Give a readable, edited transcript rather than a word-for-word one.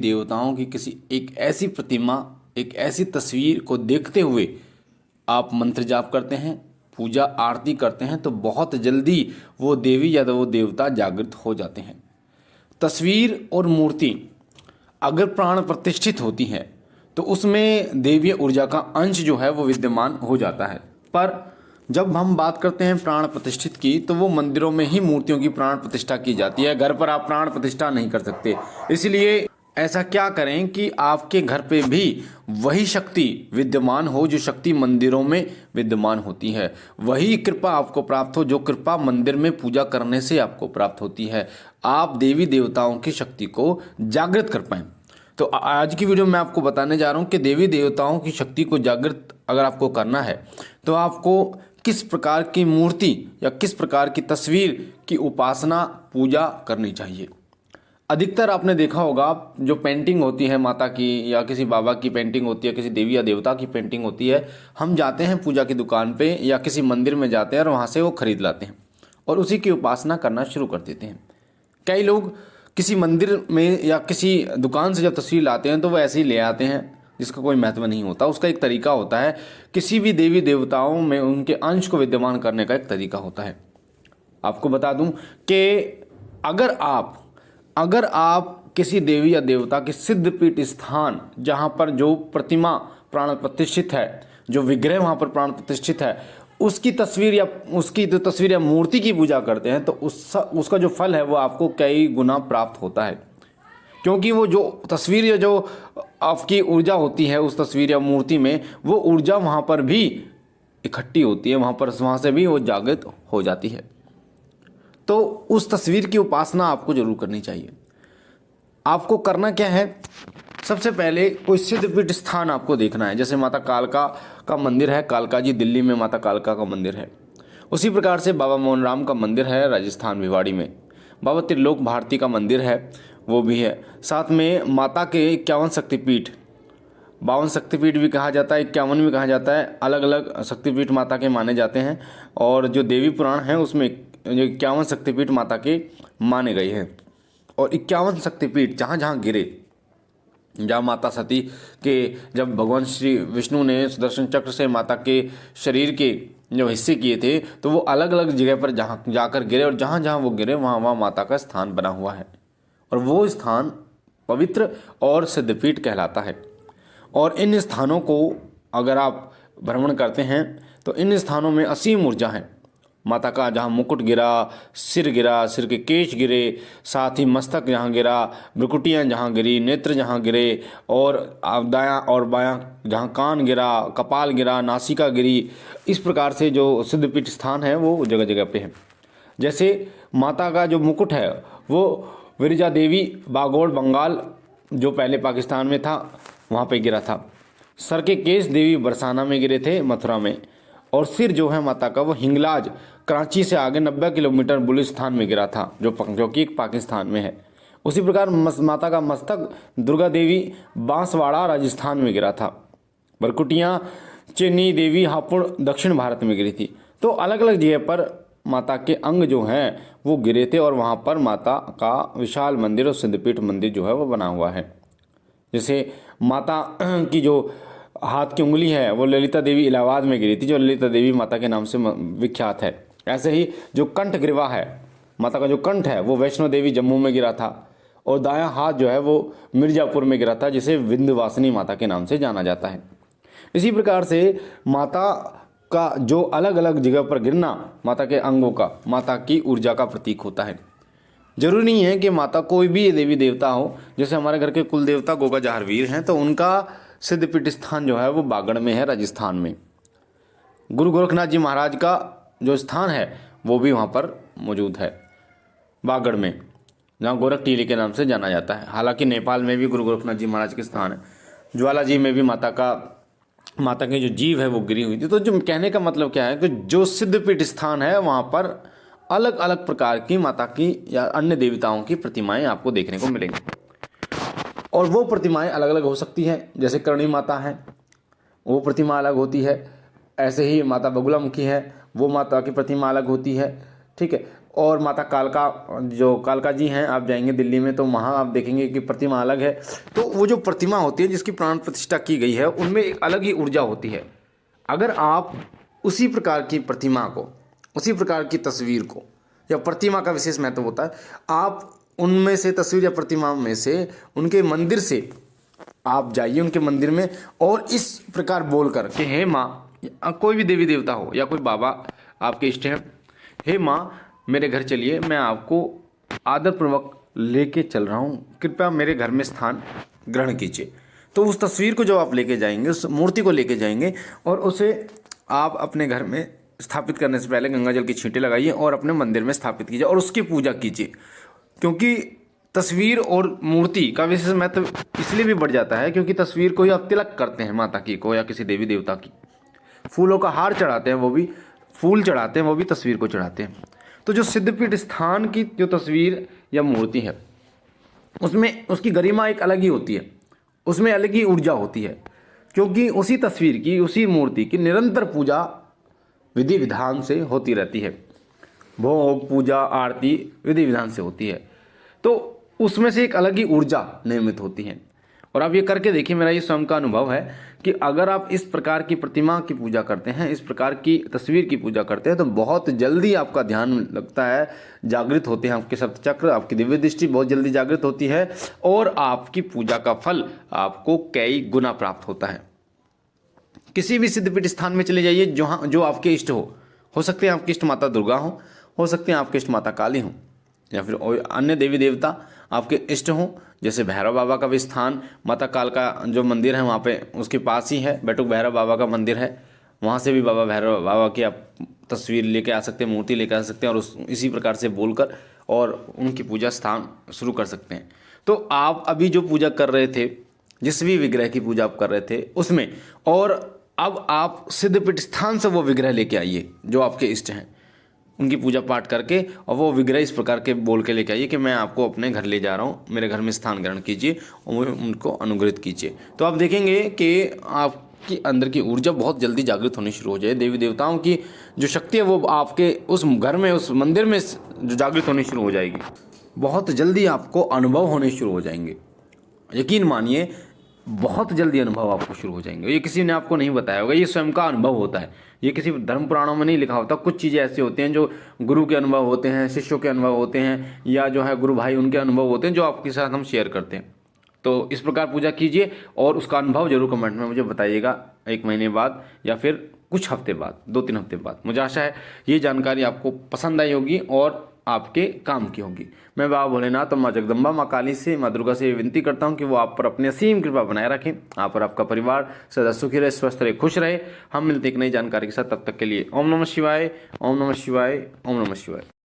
देवताओं की किसी एक ऐसी प्रतिमा, एक ऐसी तस्वीर को देखते हुए आप मंत्र जाप करते हैं, पूजा आरती करते हैं, तो बहुत जल्दी वो देवी या तो वो देवता जागृत हो जाते हैं। तस्वीर और मूर्ति अगर प्राण प्रतिष्ठित होती है तो उसमें देवीय ऊर्जा का अंश जो है वो विद्यमान हो जाता है। पर जब हम बात करते हैं प्राण प्रतिष्ठित की, तो वो मंदिरों में ही मूर्तियों की प्राण प्रतिष्ठा की जाती है। घर पर आप प्राण प्रतिष्ठा नहीं कर सकते। इसलिए ऐसा क्या करें कि आपके घर पे भी वही शक्ति विद्यमान हो जो शक्ति मंदिरों में विद्यमान होती है। वही कृपा आपको प्राप्त हो जो कृपा मंदिर में पूजा करने से आपको प्राप्त होती है। आप देवी देवताओं की शक्ति को जागृत कर पाएं। तो आज की वीडियो में आपको बताने जा रहा हूं कि देवी देवताओं की शक्ति को जागृत अगर आपको करना है तो आपको किस प्रकार की मूर्ति या किस प्रकार की तस्वीर की उपासना पूजा करनी चाहिए। अधिकतर आपने देखा होगा जो पेंटिंग होती है माता की या किसी बाबा की पेंटिंग होती है, किसी देवी या देवता की पेंटिंग होती है, हम जाते हैं पूजा की दुकान पे या किसी मंदिर में जाते हैं और वहाँ से वो खरीद लाते हैं और उसी की उपासना करना शुरू कर देते हैं। कई लोग किसी मंदिर में या किसी दुकान से जब तस्वीर लाते हैं तो वो ऐसे ही ले आते हैं जिसका कोई महत्व नहीं होता। उसका एक तरीका होता है, किसी भी देवी देवताओं में उनके अंश को विद्यमान करने का एक तरीका होता है। आपको बता दूं कि अगर आप किसी देवी या देवता के सिद्धपीठ स्थान जहां पर जो प्रतिमा प्राण प्रतिष्ठित है, जो विग्रह वहां पर प्राण प्रतिष्ठित है, उसकी तस्वीर या उसकी जो तस्वीर या मूर्ति की पूजा करते हैं तो उसका जो फल है वो आपको कई गुना प्राप्त होता है। क्योंकि वो जो तस्वीर या जो आपकी ऊर्जा होती है उस तस्वीर या मूर्ति में, वो ऊर्जा वहाँ पर भी इकट्ठी होती है, वहाँ से भी वो जागृत हो जाती है। तो उस तस्वीर की उपासना आपको जरूर करनी चाहिए। आपको करना क्या है, सबसे पहले कोई सिद्धपीठ स्थान आपको देखना है। जैसे माता कालका का मंदिर है, कालका जी दिल्ली में माता कालका का मंदिर है। उसी प्रकार से बाबा मोहन राम का मंदिर है राजस्थान भिवाड़ी में। बाबा त्रिलोक भारती का मंदिर है, वो भी है। साथ में माता के 51 शक्तिपीठ, 52 शक्तिपीठ भी कहा जाता है, 51 भी कहा जाता है। अलग अलग शक्तिपीठ माता के माने जाते हैं और जो देवी पुराण है उसमें 51 शक्तिपीठ माता के माने गए हैं। और 51 शक्तिपीठ जहाँ जहाँ गिरे, जहाँ माता सती के जब भगवान श्री विष्णु ने सुदर्शन चक्र से माता के शरीर के जो हिस्से किए थे तो वो अलग अलग जगह पर जहाँ जाकर गिरे और जहाँ जहाँ वो गिरे वहाँ वहाँ माता का स्थान बना हुआ है और वो स्थान पवित्र और सिद्धपीठ कहलाता है। और इन स्थानों को अगर आप भ्रमण करते हैं तो इन स्थानों में असीम ऊर्जा है। माता का जहाँ मुकुट गिरा, सिर के केश गिरे, साथ ही मस्तक जहाँ गिरा, भ्रुकुटियाँ जहाँ गिरी, नेत्र जहाँ गिरे और दायाँ और बायाँ जहाँ कान गिरा, कपाल गिरा, नासिका गिरी, इस प्रकार से जो सिद्धपीठ स्थान है वो जगह जगह पे है। जैसे माता का जो मुकुट है वो विरजा देवी बागोड़ बंगाल जो पहले पाकिस्तान में था वहाँ पे गिरा था। सर के केस देवी बरसाना में गिरे थे मथुरा में। और सिर जो है माता का वो हिंगलाज कराची से आगे 90 किलोमीटर बलूचिस्तान में गिरा था जो कि पाकिस्तान में है। उसी प्रकार माता का मस्तक दुर्गा देवी बांसवाड़ा राजस्थान में गिरा था। बरकुटियाँ चेन्नई देवी हापुड़ दक्षिण भारत में गिरी थी। तो अलग अलग जगह पर माता के अंग जो हैं वो गिरे थे और वहाँ पर माता का विशाल मंदिर और सिद्धपीठ मंदिर जो है वो बना हुआ है। जैसे माता की जो हाथ की उंगली है वो ललिता देवी इलाहाबाद में गिरी थी, जो ललिता देवी माता के नाम से विख्यात है। ऐसे ही जो कंठ ग्रीवा है, माता का जो कंठ है वो वैष्णो देवी जम्मू में गिरा था और दायां हाथ जो है वो मिर्जापुर में गिरा था, जिसे विंध्यवासिनी माता के नाम से जाना जाता है। इसी प्रकार से माता का जो अलग अलग जगह पर गिरना माता के अंगों का माता की ऊर्जा का प्रतीक होता है। जरूरी नहीं है कि माता कोई भी देवी देवता हो। जैसे हमारे घर के कुल देवता गोगा जहारवीर हैं तो उनका सिद्धपीठ स्थान जो है वो बागड़ में है राजस्थान में। गुरु गोरखनाथ जी महाराज का जो स्थान है वो भी वहाँ पर मौजूद है बागड़ में, जहाँ गोरख टीले के नाम से जाना जाता है। हालांकि नेपाल में भी गुरु गोरखनाथ जी महाराज के स्थान है। ज्वाला जी में भी माता की जो जीव है वो गिरी हुई थी। तो जो कहने का मतलब क्या है कि जो सिद्धपीठ स्थान है वहाँ पर अलग अलग प्रकार की माता की या अन्य देवताओं की प्रतिमाएं आपको देखने को मिलेंगी और वो प्रतिमाएं अलग अलग हो सकती हैं। जैसे करणी माता है वो प्रतिमा अलग होती है, ऐसे ही माता बगुलामुखी है वो माता की प्रतिमा अलग होती है। ठीक है, और माता कालका, जो कालका जी हैं, आप जाएंगे दिल्ली में तो वहाँ आप देखेंगे कि प्रतिमा अलग है। तो वो जो प्रतिमा होती है जिसकी प्राण प्रतिष्ठा की गई है, उनमें एक अलग ही ऊर्जा होती है। अगर आप उसी प्रकार की प्रतिमा को, उसी प्रकार की तस्वीर को, या प्रतिमा का विशेष महत्व होता है, आप उनमें से तस्वीर या प्रतिमा में से, उनके मंदिर से आप जाइए उनके मंदिर में, और इस प्रकार बोलकर कि हे माँ, कोई भी देवी देवता हो या कोई बाबा आपके इष्ट हैं, हे माँ मेरे घर चलिए, मैं आपको आदरपूर्वक लेके चल रहा हूँ, कृपया मेरे घर में स्थान ग्रहण कीजिए। तो उस तस्वीर को जो आप लेके जाएंगे, उस मूर्ति को लेके जाएंगे और उसे आप अपने घर में स्थापित करने से पहले गंगा जल की छींटे लगाइए और अपने मंदिर में स्थापित कीजिए और उसकी पूजा कीजिए। क्योंकि तस्वीर और मूर्ति का विशेष महत्व इसलिए भी बढ़ जाता है क्योंकि तस्वीर को ही आप तिलक करते हैं, माता की को या किसी देवी देवता की, फूलों का हार चढ़ाते हैं, वो भी फूल चढ़ाते हैं, वो भी तस्वीर को चढ़ाते हैं। तो जो सिद्धपीठ स्थान की जो तस्वीर या मूर्ति है, उसमें उसकी गरिमा एक अलग ही होती है, उसमें अलग ही ऊर्जा होती है, क्योंकि उसी तस्वीर की, उसी मूर्ति की निरंतर पूजा विधि विधान से होती रहती है। भोग, पूजा, आरती विधि विधान से होती है, तो उसमें से एक अलग ही ऊर्जा निर्मित होती है। और आप ये करके देखिए, मेरा ये स्वयं का अनुभव है कि अगर आप इस प्रकार की प्रतिमा की पूजा करते हैं, इस प्रकार की तस्वीर की पूजा करते हैं, तो बहुत जल्दी आपका ध्यान लगता है, जागृत होते हैं आपके सप्त चक्र, आपकी दिव्य दृष्टि बहुत जल्दी जागृत होती है और आपकी पूजा का फल आपको कई गुना प्राप्त होता है। किसी भी सिद्धपीठ स्थान में चले जाइए जहाँ जो आपके इष्ट हो सकते हैं आपकी इष्ट माता दुर्गा हो सकते हैं आपके इष्ट माता काली हो, या फिर अन्य देवी देवता आपके इष्ट हों, जैसे भैरव बाबा का भी स्थान, माता काल का जो मंदिर है वहाँ पे उसके पास ही है, बैठक भैरव बाबा का मंदिर है, वहाँ से भी बाबा भैरव बाबा की आप तस्वीर लेके आ सकते हैं, मूर्ति लेके आ सकते हैं और इसी प्रकार से बोलकर और उनकी पूजा स्थान शुरू कर सकते हैं। तो आप अभी जो पूजा कर रहे थे, जिस भी विग्रह की पूजा आप कर रहे थे उसमें, और अब आप सिद्धपीठ स्थान से वो विग्रह लेके आइए जो आपके इष्ट हैं, उनकी पूजा पाठ करके, और वो विग्रह इस प्रकार के बोल के लेके आइए कि मैं आपको अपने घर ले जा रहा हूँ, मेरे घर में स्थान ग्रहण कीजिए और उनको अनुग्रहित कीजिए। तो आप देखेंगे कि आपकी अंदर की ऊर्जा बहुत जल्दी जागृत होनी शुरू हो जाए, देवी देवताओं की जो शक्ति है वो आपके उस घर में, उस मंदिर में जो जागृत होनी शुरू हो जाएगी, बहुत जल्दी आपको अनुभव होने शुरू हो जाएंगे। यकीन मानिए, बहुत जल्दी अनुभव आपको शुरू हो जाएंगे। ये किसी ने आपको नहीं बताया होगा, ये स्वयं का अनुभव होता है, ये किसी धर्म पुराणों में नहीं लिखा होता। कुछ चीज़ें ऐसी होती हैं जो गुरु के अनुभव होते हैं, शिष्यों के अनुभव होते हैं, या जो है गुरु भाई उनके अनुभव होते हैं जो आपके साथ हम शेयर करते हैं। तो इस प्रकार पूजा कीजिए और उसका अनुभव जरूर कमेंट में मुझे बताइएगा, 1 महीने बाद या फिर कुछ हफ्ते बाद, 2-3 हफ्ते बाद। मुझे आशा है ये जानकारी आपको पसंद आई होगी और आपके काम की होगी। मैं बाबा भोलेनाथ और माँ जगदम्बा, माँ काली से, माँ दुर्गा से विनती करता हूँ कि वो आप पर अपनी असीम कृपा बनाए रखें, आप और आपका परिवार सदा सुखी रहे, स्वस्थ रहे, खुश रहे। हम मिलते एक नई जानकारी के साथ, तब तक के लिए ओम नमः शिवाय, ओम नमः शिवाय, ओम नमः शिवाय।